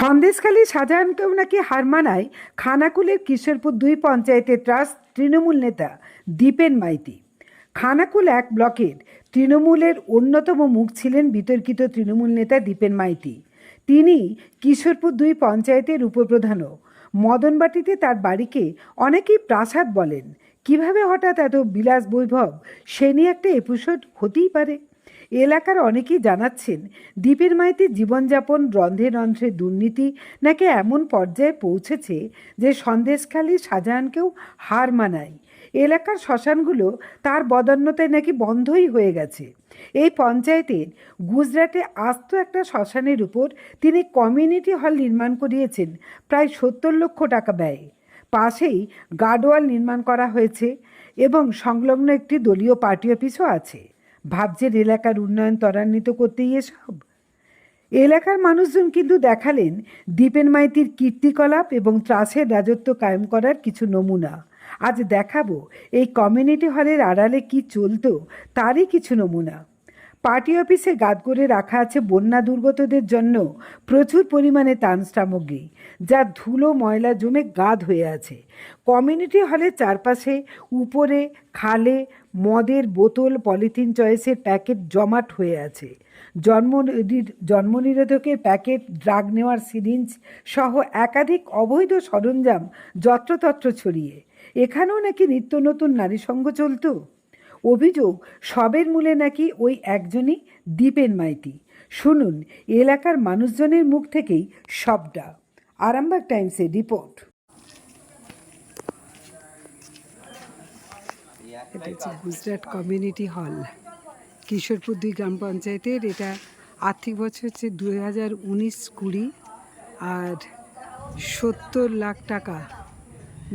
সন্দেশখালী শাহজাহানকেও নাকি হার মানায় খানাকুলের কিশোরপুর 2 পঞ্চায়েতের ট্রাস্ট তৃণমূল নেতা দীপেন মাইতি। খানাকুল 1 ব্লকের তৃণমূলের অন্যতম মুখ ছিলেন বিতর্কিত তৃণমূল নেতা দীপেন মাইতি। তিনি কিশোরপুর 2 পঞ্চায়েতের উপপ্রধানও। মদনবাটিতে তার বাড়িকে অনেকেই প্রাসাদ বলেন। কিভাবে হঠাৎ এত বিলাস বৈভব, সে নিয়ে একটা এপিসোড হতেই পারে। এলাকার অনেকেই জানাচ্ছেন, দীপেন মাইতির জীবনযাপন, রন্ধ্রে রন্ধ্রে দুর্নীতি নাকি এমন পর্যায়ে পৌঁছেছে যে সন্দেশখালী শাহজাহানকেও হার মানায়। এলাকার শ্মশানগুলো তার বদান্যতায় নাকি বন্ধই হয়ে গেছে। এই পঞ্চায়েতের গুজরাটে আস্ত একটা শ্মশানের উপর তিনি কমিউনিটি হল নির্মাণ করিয়েছেন প্রায় 70 লক্ষ টাকা ব্যয়ে। পাশেই গার্ডওয়াল নির্মাণ করা হয়েছে এবং সংলগ্ন একটি দলীয় পার্টি অফিসও আছে। ভাবছেন এলাকার উন্নয়ন ত্বরান্বিত করতেই এসব। এলাকার মানুষজন কিন্তু দেখালেন দীপেন মাইতির কীর্তিকলাপ এবং ত্রাসের রাজত্ব কায়েম করার কিছু নমুনা। আজ দেখাবো এই কমিউনিটি হলের আড়ালে কি চলতো তারই কিছু নমুনা। পার্টি অফিসে গাদ করে রাখা আছে বন্যা দুর্গতদের জন্য প্রচুর পরিমাণে ত্রাণ সামগ্রী, যা ধুলো ময়লা জমে গাদ হয়ে আছে। কমিউনিটি হলের চারপাশে উপরে খালে মদের বোতল, পলিথিন চয়েসের প্যাকেট জমাট হয়ে আছে। জন্মনিরোধকের প্যাকেট, ড্রাগ নেওয়ার সিরিঞ্জ সহ একাধিক অবৈধ সরঞ্জাম যত্রতত্র ছড়িয়ে। এখানেও নাকি নিত্য নতুন নারী সঙ্গ চলত। অভিযোগ, সবের মূলে নাকি ওই একজনই দীপেন মাইতি। শুনুন এলাকার মানুষজনের মুখ থেকেই সবটা। আরামবাগ টাইমসের রিপোর্ট। এটা হচ্ছে গুজরাট কমিউনিটি হল, কিশোরপুর 2 গ্রাম পঞ্চায়েতের। এটা আর্থিক বছর হচ্ছে 2019-20, আর 70 লাখ টাকা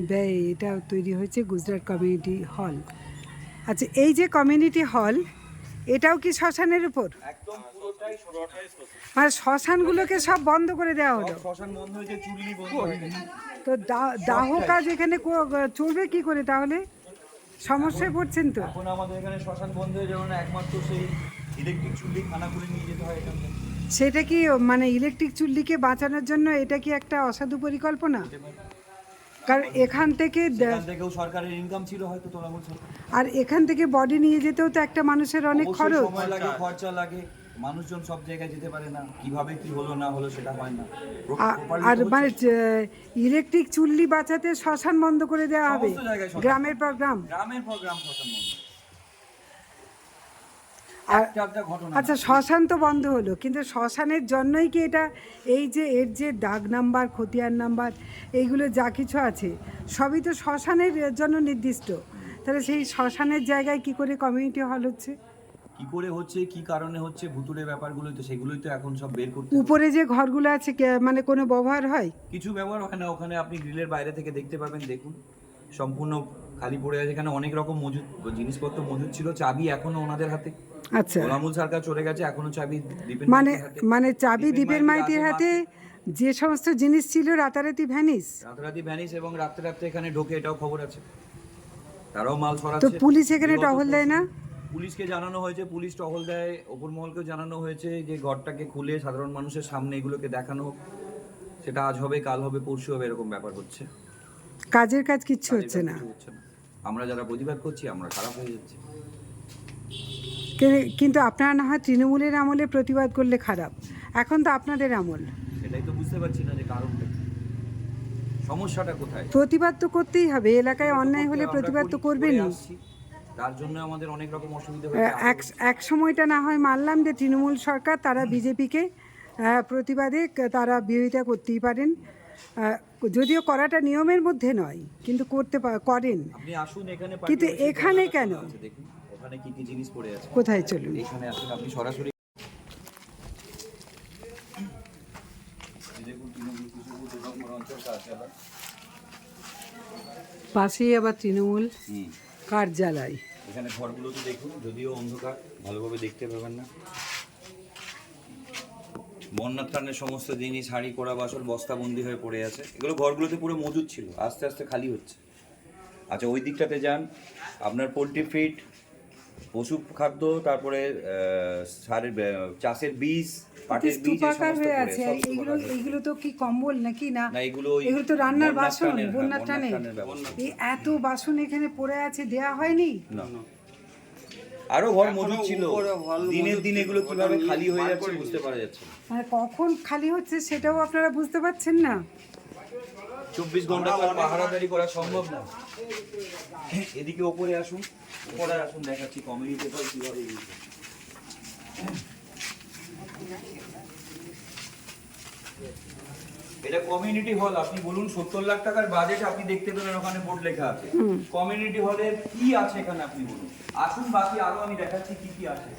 ব্যয় এটা তৈরি হয়েছে গুজরাট কমিউনিটি হল। আচ্ছা, এই যে কমিউনিটি হল, এটাও কি শ্মশানের উপর? একদম পুরোটাই মানে শ্মশানগুলোকে সব বন্ধ করে দেওয়া হলো। শ্মশান বন্ধ হয়েছে, চুল্লি বন্ধ হয়েছে। তো দাহ কাজ এখানে চলবে কি করে তাহলে? সমস্যায় পড়ছেন তো। এখন আমাদের এখানে শ্মশান বন্ধ হয়ে যাবে না, একমাত্র সেই ইলেকট্রিক চুল্লি খানাকুলে নিয়ে যেতে হয় এখান থেকে। সেটা কি মানে ইলেকট্রিক চুল্লিকে বাঁচানোর জন্য এটা কি একটা অসাধু পরিকল্পনা? কারণ এখান থেকেও সরকারের ইনকাম ছিল হয়তো, তোলা বলছো। আর এখান থেকে বডি নিয়ে যেতেও তো একটা মানুষের অনেক খরচ, সময় লাগে, খরচা লাগে। মানুষজন সব জায়গায় যেতে পারে না, কিভাবে কি হলো না হলো সেটা হয় না। আর মানে ইলেকট্রিক চুল্লি বাঁচাতে শ্মশান বন্ধ করে দেওয়া হবে গ্রামের পর গ্রাম। শ্মশান বন্ধ। আচ্ছা, শ্মশান তো বন্ধ হলো, কিন্তু শ্মশানের জন্যই কি এটা, এই যে এর যে দাগ নাম্বার, খতিয়ান নাম্বার, এইগুলো যা কিছু আছে সবই তো শ্মশানের জন্য নির্দিষ্ট। তাহলে সেই শ্মশানের জায়গায় কি করে কমিউনিটি হল হচ্ছে? কি করে হচ্ছে, কি কারণে হচ্ছে, ভুতুড়ে ব্যাপারগুলোই তো, সেগুলোই তো এখন সব বের করতে। উপরে যে ঘরগুলো আছে মানে কোনো ব্যবহার হয়? কিছু ব্যবহার হয় না। ওখানে আপনি গ্রিলের বাইরে থেকে দেখতে পাবেন, দেখুন সম্পূর্ণ খালি পড়ে আছে। এখানে অনেক রকম জিনিসপত্র মজুদ ছিল, চাবি এখনো ওনাদের হাতে। আচ্ছা, গোলামুল সরকার চলে গেছে, এখনো চাবি দীপেন মাইতির হাতে। মানে চাবি দীপেন মাইতির হাতে। যে সমস্ত জিনিস ছিল রাতারাতি ভ্যানিশ। এবং রাত্রে রাত্রে এখানে ঢোকে, এটাও খবর আছে। তারাও মাল তো সরাচ্ছে। পুলিশ এখানে টহল দেয় না? পুলিশকে জানানো হয়েছে, পুলিশ টহল দেয়। ওপর মহলকেও জানানো হয়েছে যে ঘরটাকে খুলে সাধারণ মানুষের সামনে এগুলোকে দেখানো হোক। সেটা আজ হবে, কাল হবে, পরশু হবে, এরকম ব্যাপার হচ্ছে। কাজের কাজ কিচ্ছু হচ্ছে না। আমরা যারা প্রতিবাদ করছি আমরা খারাপ হয়ে যাচ্ছি। কিন্তু আপনারা না হয় তৃণমূলের আমলে প্রতিবাদ করলে খারাপ, এখন তো আপনাদের আমল। সেটাই তো বুঝতে পারছি না যে কারণটা, সমস্যাটা কোথায়। প্রতিবাদ তো করতেই হবে, এলাকায় অন্যায় হলে প্রতিবাদ তো করবেনই। তার জন্য আমাদের অনেক রকম অসুবিধা হচ্ছে। এক সময়টা না হয় মানলাম যে তৃণমূল সরকার, তারা বিজেপিকে প্রতিবাদে তারা বিরোধিতা করতেই পারেন, যদিও করাটা নিয়মের মধ্যে নয়, কিন্তু করেন। আপনি আসুন এখানে, কিন্তু এখানে কেন? দেখুন ওখানে কি কি জিনিস পড়ে আছে। কোথায় চলুন, এখানে আসুন, আপনি সরাসরি দেখুন। পাশেই আবার তৃণমূল কার্যালয়। এখানে ঘরগুলো তো দেখুন, যদিও অন্ধকার, ভালোভাবে দেখতে পাবেন না। বন্যার ত্রাণের সমস্ত জিনিস, হাঁড়ি কড়া বাসন বস্তাবন্দি হয়ে পড়ে আছে। এগুলো ঘরগুলোতে পুরো মজুদ ছিল, আস্তে আস্তে খালি হচ্ছে। আচ্ছা, ওই দিকটাতে যান, আপনার পোলট্রি ফিড, পশু খাদ্য, তারপরে সারের চাষের বীজ, পাটের বীজ এই স্তূপাকার সমস্ত হয়ে পড়ে, আছে সব এগুলো স্তূপাকার হয়ে। এগুলো তো কি কম্বল নাকি না না এগুলো ওই এগুলো তো রান্নার বন্যার বাসন ত্রাণের, হ্যাঁ, বন্যার বন্যার টানে ত্রাণের ব্যবস্থা। এই এত বাসন এখানে পড়ে আছে দেয়া হয়নি না আরো ঘর মজুদ ছিল, দিনের দিন এগুলো কিভাবে খালি হয়ে যাচ্ছে বুঝতে পারা যাচ্ছে না। মানে কখন খালি হচ্ছে সেটাও আপনারা বুঝতে পারছেন না 24 ঘন্টা তো আর পাহারাদারি করা সম্ভব না। এদিকে ওপরে আসুন, ওপরে আসুন, দেখাচ্ছি কমিউনিটি হল কিভাবে use হচ্ছে। এটা কমিউনিটি হল, আপনি বলুন 70 লাখ টাকার বাজেট আপনি দেখতে পেলেন ওখানে বোর্ড লেখা আছে। কমিউনিটি হলের কি আছে এখানে আপনি বলুন, আসুন বাকি আরো আমি দেখাচ্ছি কি কি আছে।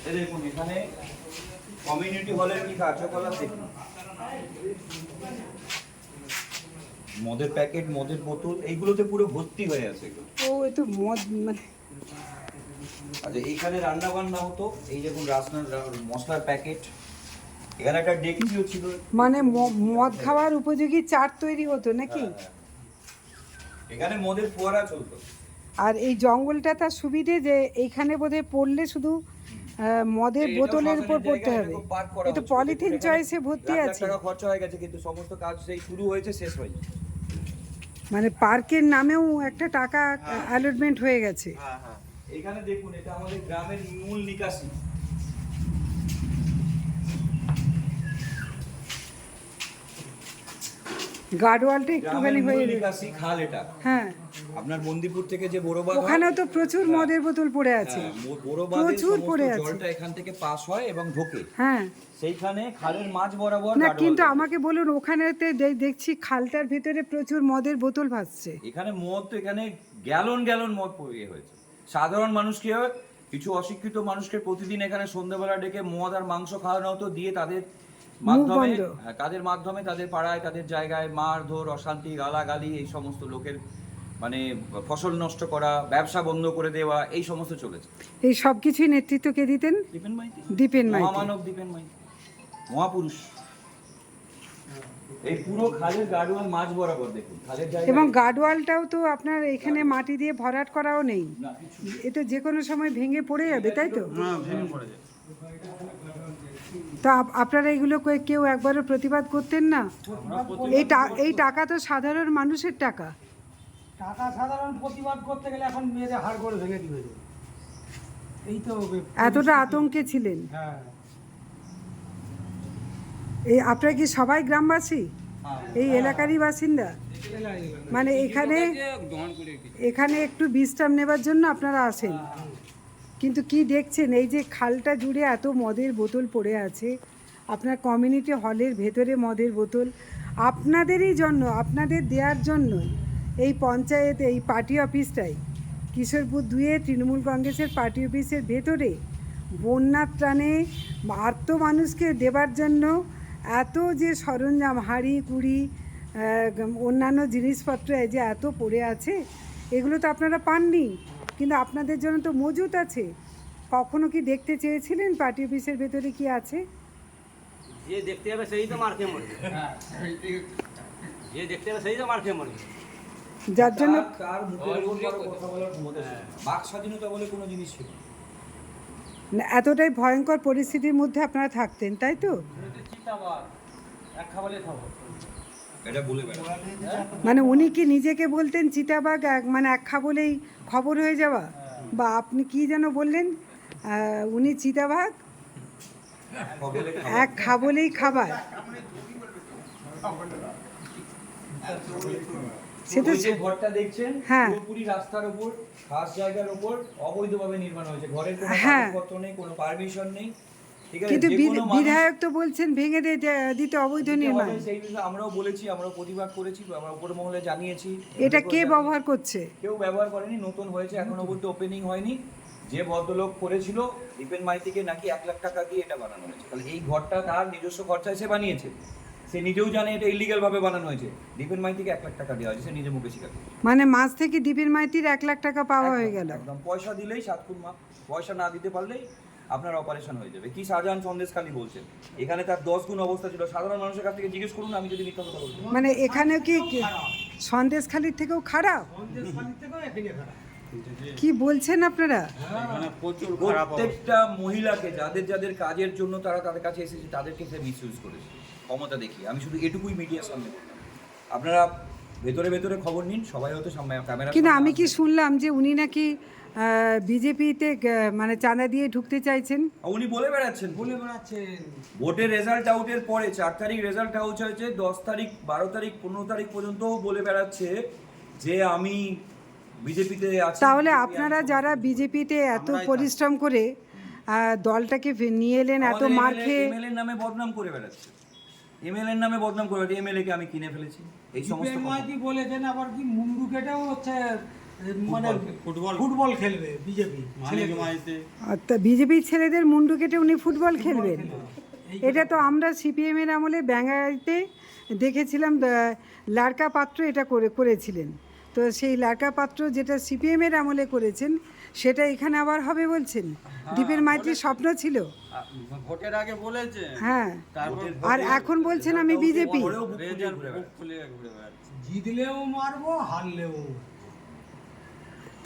এই দেখুন এখানে কমিউনিটি হলের কি কার্যকলাপ দেখুন, মদের প্যাকেট, মদের বোতল এইগুলোতে পুরো ভর্তি হয়ে আছে এগুলো। ও এ তো মদ মানে আচ্ছা এইখানে রান্না বান্না হতো, এই দেখুন রাসনার মশলার প্যাকেট, এখানে একটা ডেকচিও ছিল, মানে মদ খাওয়ার উপযোগী চাট তৈরি হতো নাকি এখানে মদের ফোয়ারা চলতো। আর এই জঙ্গলটা তার সুবিধে যে এইখানে বোধহয় পড়লে শুধু মদের এটাও বোতলের উপর শ্মশানের পড়তে জায়গা, হবে এটাকে পার্ক করা এই তো হচ্ছে। পলিথিন এখানে চয়েসে ভর্তি লাখ লাখ আছে টাকা খরচা হয়ে গেছে কিন্তু সমস্ত কাজ সেই শুরু হয়েছে শেষ হয়নি। মানে পার্কের নামেও একটা টাকা অ্যালটমেন্ট হয়ে গেছে হ্যাঁ হ্যাঁ, এখানে দেখুন এটা আমাদের গ্রামের মূল নিকাশি। গার্ডওয়ালটা গ্রামের একটুখানি মূল হয়ে নিকাশি খাল এটা। হ্যাঁ আপনার মন্দিরপুর থেকে যে বড় বাঁধ হয়, ওখানেও তো প্রচুর মদের বোতল পড়ে আছে হ্যাঁ, বড় বাঁধের প্রচুর সমস্ত পড়ে আছে। জলটা এখান থেকে পাস হয় এবং ঢোকে হ্যাঁ সেইখানে খালের মাঝ বরাবর না গাডোয়াল কিন্তু দেওয়া। আমাকে বলুন ওখানেতে দেখছি খালটার ভিতরে প্রচুর মদের বোতল ভাসছে এখানে মদ তো এখানে গ্যালন গ্যালন মদ পড়ে হয়েছে। সাধারণ মানুষকে, কিছু অশিক্ষিত মানুষকে প্রতিদিন এখানে সন্ধ্যাবেলা ডেকে মদ আর মাংস খাওয়ানো হতো, দিয়ে তাদের মাধ্যমে, বন্ধ। হ্যাঁ, তাদের মাধ্যমে তাদের পাড়ায় তাদের জায়গায় মারধর, অশান্তি, গালাগালি, এই সমস্ত লোকের মানে ফসল নষ্ট করা, ব্যবসা বন্ধ করে দেওয়া, এই সমস্ত চলেছে। এই সব কিছুই নেতৃত্ব কে দিতেন দীপেন মাইতি, দীপেন মাইতি মহামানব দীপেন মাইতি, মহাপুরুষ। এই পুরো খালের গাডোয়াল মাঝ বরাবর দেখুন, খালের জায়গায় এবং গার্ডওয়ালটাও তো আপনার এখানে মাটি দিয়ে ভরাট করাও নেই না কিছু এ তো যে কোনো সময় ভেঙে পড়ে যাবে তাই তো তো আপনারা এগুলো কেউ একবারও প্রতিবাদ করতেন না এই টাকা তো সাধারণ মানুষের টাকা টাকা সাধারণ প্রতিবাদ করতে গেলে এখন মেয়েদের হাড় করে ভেঙে দিবে এই তো এতটা আতঙ্কে ছিলেন হ্যাঁ এই আপনারা কি সবাই গ্রামবাসী এই এলাকারই বাসিন্দা মানে এখানে একটু বিশ্রাম নেবার জন্য আপনারা আসেন কিন্তু কি দেখছেন এই যে খালটা জুড়ে এত মদের বোতল পড়ে আছে আপনার কমিউনিটি হলের ভেতরে মদের বোতল আপনাদেরই জন্য আপনাদের দেওয়ার জন্য এই পঞ্চায়েত এই পার্টি অফিসটাই কিশোরপুর 2-এ তৃণমূল কংগ্রেসের পার্টি অফিসের ভেতরে বন্যার ত্রাণে আর্ত মানুষকে দেবার জন্য এত যে সরঞ্জাম হাঁড়ি কুড়ি অন্যান্য জিনিসপত্র এই যে এত পড়ে আছে এগুলো তো আপনারা পাননি কিন্তু আপনাদের জন্য তো মজুত আছে কখনো কি দেখতে চেয়েছিলেন পার্টি অফিসের ভেতরে কি আছে যে দেখতে যাবে সেই তো মার খেয়ে মরবে যে দেখতে যাবে সেই তো মার খেয়ে মরবে যার জন্য কার মুখের উপর কারো কথা বলার ক্ষমতা ছিল না। বাক স্বাধীনতা বলে কোনো জিনিস ছিল না। না, এতটাই ভয়ঙ্কর পরিস্থিতির মধ্যে আপনারা থাকতেন তাই তো চিতাবাদ এক খাবারে খাবো এটা বলে বেড়া মানে উনি কি নিজেকে বলতেন চিতাবাঘ মানে এক খাবলেই খবর হয়ে যাওয়া বা আপনি কি যেন বললেন উনি চিতাবাঘ খবরে এক খাবলেই খাবার সে তো ওই যে ঘরটা দেখছেন, হ্যাঁ। পুরোপুরি রাস্তার উপর, খাস জায়গার উপর অবৈধভাবে নির্মাণ হয়েছে। ঘরের কোনো হ্যাঁ। কাগজপত্র নেই, কোনো পারমিশন নেই। ঠিক আছে, কিন্তু যে কোনো মানুষ বিধায়ক তো বলছেন ভেঙে দিতে অবৈধ দিতে নির্মাণ হবে, সেই বিষয়ে আমরাও বলেছি, আমরাও প্রতিবাদ করেছি, আমরা উপর মহলে জানিয়েছি। এটা কে ব্যবহার করছে কেউ ব্যবহার করেনি, নতুন হয়েছে, এখনো অবধি ওপেনিং হয়নি। যে ভদ্রলোক করেছিল দীপেন মাইতিকে নাকি 1 লাখ টাকা দিয়ে এটা বানানো হয়েছে। তাহলে এই ঘরটা তার নিজস্ব খরচায় সে বানিয়েছে, সে নিজেও জানে এটা ইলিগাল ভাবে বানানো হয়েছে। দীপেন মাইতিকে 1 লাখ টাকা দেওয়া হয়েছে, সে নিজে মুখে স্বীকার করেছে। মানে মাঝ থেকে দীপেন মাইতির 1 লাখ টাকা পাওয়া হয়ে গেল একদম পয়সা দিলেই 7 খুন মাপ, পয়সা না দিতে পারলেই। আপনার অপারেশন হয়ে যাবে। কি শাহজাহান সন্দেশখালী বলছেন, এখানে তার 10 গুণ অবস্থা ছিল। সাধারণ মানুষের কাছ থেকে জিজ্ঞেস করুন, আমি যদি মিথ্যা কথা বলছি। মানে এখানে কি সন্দেশখালির থেকেও খারাপ? সন্দেশখালির থেকেও এখানে খারাপ। কি বলছেন আপনারা? প্রত্যেকটা মহিলাকে যাদের যাদের কাজের জন্য তারা তাদের কাছে এসেছে তাদেরকে সে মিসইউজ করেছে ক্ষমতা দেখিয়ে। আমি শুধু এটুকুই মিডিয়ার সামনে বললাম। আপনারা ভেতরে ভেতরে খবর নিন, সবাই হয়তো সামনে ক্যামেরা। কিন্তু আমি কি শুনলাম যে উনি নাকি বিজেপিতে মানে চাঁদা দিয়ে ঢুকতে চাইছেন? উনি বলে বেড়াচ্ছেন বলে বেড়াচ্ছেন। ভোটের রেজাল্ট আউটের পরে 4 তারিখ রেজাল্ট আউট হয়েছে, 10 তারিখ 12 তারিখ 15 তারিখ পর্যন্তও বলে বেড়াচ্ছে যে আমি বিজেপিতে আছি। তাহলে আপনারা যারা বিজেপিতে এত পরিশ্রম করে দলটাকে নিয়ে এলেন, এত মার খেয়ে এমএলএ নামে বদনাম করে বেড়াচ্ছে, এমএলএ নামে বদনাম করে বেড়াচ্ছে, এমএলএ কে আমি কিনে ফেলেছি, এই সমস্ত কথা। মাইতি বলেছেন আবার কি মুন্ডু কেটেও হচ্ছে মানে ফুটবল খেলবে বিজেপি। বিজেপি ছেলেদের মুন্ডু কেটে উনি ফুটবল খেলবেন? এটা তো আমরা সিপিএম এর আমলে ব্যাঙ্গাইতে দেখেছিলাম, লাড়কা পাত্র এটা করেছিলেন। তো সেই লাড়কা পাত্র যেটা সিপিএম এর আমলে করেছেন সেটা এখানে আবার হবে বলছেন? দীপেন মাইতির স্বপ্ন ছিল ভোটের আগে বলেছে, হ্যাঁ, তারপর আর এখন বলছেন আমি বিজেপি। জিতলেও মারবো, হারলেও।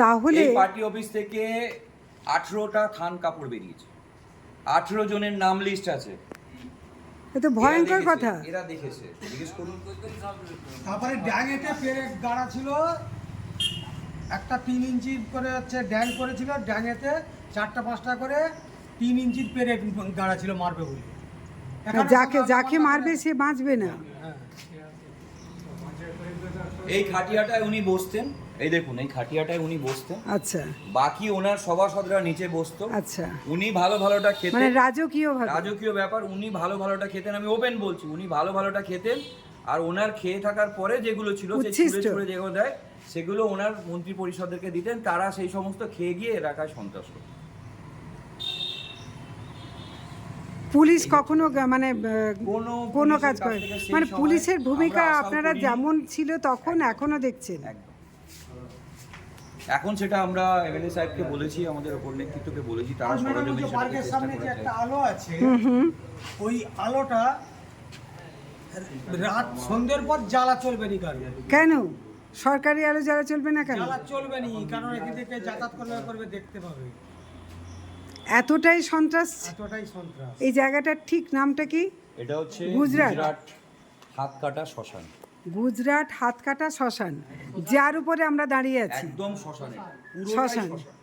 তাহলে এই পার্টি অফিস থেকে 18টা থান কাপড় বেরিয়েছে, 18 জনের নাম লিস্ট আছে। এ তো ভয়ঙ্কর কথা। এরা দেখেছে, জিজ্ঞেস করুন। তারপরে ড্যাঙেতে পেরেক গাড়া ছিল, একটা 3 ইঞ্চি করে হচ্ছে ড্যাং করেছিল, ড্যাঙেতে 4টা 5টা করে 3 ইঞ্চির পেরেক গাড়া ছিল মারবে বলে। যাকে মারবে সে বাঁচবে না। এই খাটিয়াটায় উনি বসতেন, এই দেখুন এই খাটিয়াটায় উনি বসতেন, আচ্ছা বাকি ওনার সভাসদরা নিচে বসতো। আচ্ছা, উনি ভালো ভালোটা খেতেন, মানে রাজকীয় ভাবে। রাজকীয় ব্যাপার। উনি ভালো ভালোটা খেতেন, আমি ওপেন বলছি, উনি ভালো ভালোটা খেতেন। আর ওনার খেয়ে থাকার পরে যেগুলো ছিল সে উচ্ছিষ্ট। ছুঁড়ে ছুঁড়ে যেগুলো দেয় সেগুলো ওনার মন্ত্রী পরিষদদেরকে দিতেন, তারা সেই সমস্ত খেয়ে গিয়ে এলাকায় সন্ত্রাস করত। পুলিশ কখনো মানে কোনো পুলিশের কাজ কাছ করে? থেকে সেই মানে সময় পুলিশের ভূমিকা আমরা আশাও আপনারা করিনি। যেমন ছিল তখন এখনো দেখছেন? একদম। এখন সেটা আমরা এমএলএ সাহেবকে বলেছি, আমাদের ওপর নেতৃত্বকে বলেছি, তারা সরজমিনে সেটাকে পার্কের চেষ্টা সামনে যে করেছে। একটা আলো আছে, ওই আলোটা রাত সন্ধ্যের পর জ্বালা চলবে নি। কারণ কেন সরকারি আলো জ্বালা চলবে না কেন? জ্বালা চলবে নি, কারণ এখান থেকে যাতায়াত করবে দেখতে পাবে। এতটাই সন্ত্রাস? এতটাই সন্ত্রাস। এই জায়গাটার ঠিক নামটা কি? এটা হচ্ছে গুজরাট। হাত কাটা শ্মশান। গুজরাট হাতকাটা শ্মশান, যার উপরে আমরা দাঁড়িয়ে আছি। একদম শ্মশানে, পুরোটাই শ্মশান। শ্মশান।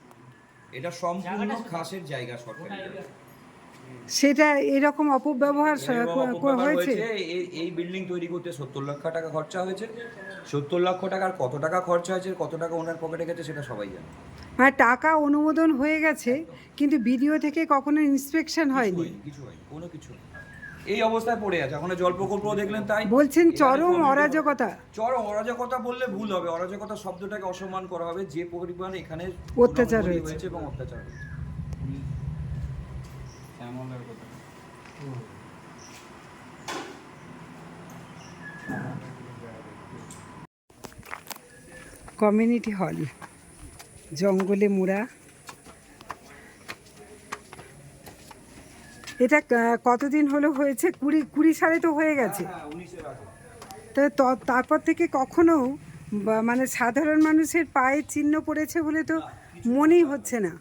এটা সম্পূর্ণ খাসের জায়গা, সরকারি জায়গা। সেটা এরকম অপব্যবহার এরকম অপব্যবহার হয়েছে। এই বিল্ডিং তৈরি করতে 70 লক্ষ টাকা খরচা হয়েছে। 70 লক্ষ টাকার কত টাকা খরচা হয়েছে, কত টাকা ওনার পকেটে গেছে সেটা সবাই জানে। মানে টাকা অনুমোদন হয়ে গেছে কিন্তু বিডিও থেকে কখনো ইন্সপেকশন হয়নি। কিছু হয়নি, কোনো কিছু হয়নি। এই অবস্থায় পড়ে আছে। এখন জল প্রকল্প দেখলেন তাই বলছেন এখানে চরম community- অরাজকতা। চরম অরাজকতা বললে ভুল হবে, অরাজকতা শব্দটাকে অসম্মান করা হবে। যে পরিমাণে এখানে অত্যাচার গুণাবলী হয়েছে। এবং অত্যাচার হয়েছে। কমিউনিটি হল জঙ্গলে মোড়া। এটা কতদিন হলো হয়েছে? 20 সালে তো হয়ে গেছে। হ্যাঁ, 19-এর আগে। তারপর থেকে কখনো মানে সাধারণ মানুষের পায়ের চিহ্ন পড়েছে বলে তো মনেই হচ্ছে না।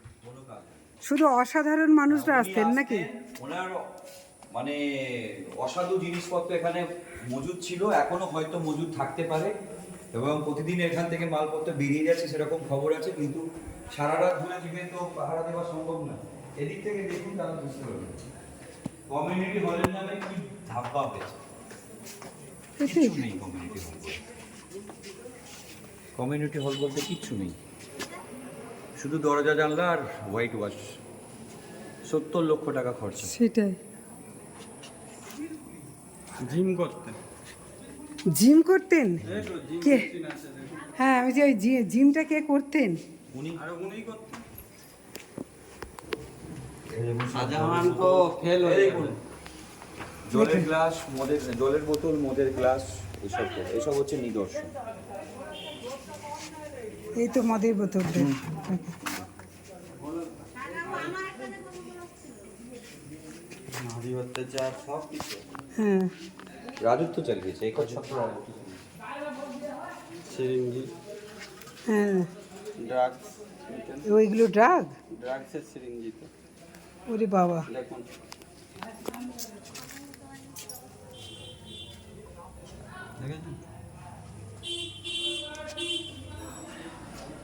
শুধু অসাধারণ মানুষরা আসতেন নাকি? ওনার মানে অসাধু জিনিসপত্র এখানে মজুদ ছিল, এখনো হয়তো মজুদ থাকতে পারে, এবং প্রতিদিন এখান থেকে মালপত্র বেরিয়ে যাচ্ছে সেরকম খবর আছে। কিন্তু সারা রাত ধরে জিমে তো পাহারা দেওয়া সম্ভব না। এদিক থেকে দেখুন, তারা বুঝতে পারবে কমিউনিটি হলের নামে কি ধাপ্পা হয়েছে। কিচ্ছু নেই কমিউনিটি হল বলতে। কমিউনিটি হল বলতে কিচ্ছু নেই, শুধু দরজা জানলা আর হোয়াইট ওয়াশ। 70 লক্ষ টাকা খরচা। সেটাই। জিম করতে জিম করতেন কে? হ্যাঁ, আমি যে ওই জিমটা কে করতেন? উনি শাহজাহান তো ফেল হয়ে দেখুন, জলের গ্লাস, জলের বোতল, মদের গ্লাস, এসব হচ্ছে নিদর্শন। এই তো মদের বোতলটা। নারী অত্যাচার সব কিছু হ্যাঁ রাজত্ব চালিয়েছে এই কথা সিরিঞ্জি হ্যাঁ ড্রাগস ওইগুলো ড্রাগ ড্রাগসের সিরিঞ্জি তো ওরে বাবা দেখুন দেখেছেন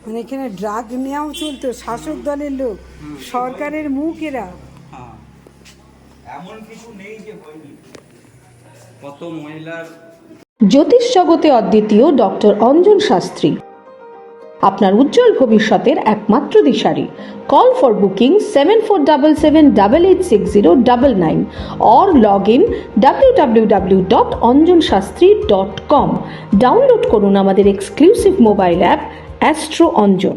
মানে এখানে ড্রাগ নেওয়াও চলতো শাসক দলের লোক সরকারের মুখ এরা হ্যাঁ এমন কিছু নেই যে হয়নি। কত মহিলার জ্যোতিষ জগতে অদ্বিতীয় ডক্টর অঞ্জন শাস্ত্রী আপনার উজ্জ্বল ভবিষ্যতের একমাত্র দিশারি। Call for booking 7477886099 or log in www.anjanshastri.com। Download করুন আমাদের exclusive mobile app astro Anjan.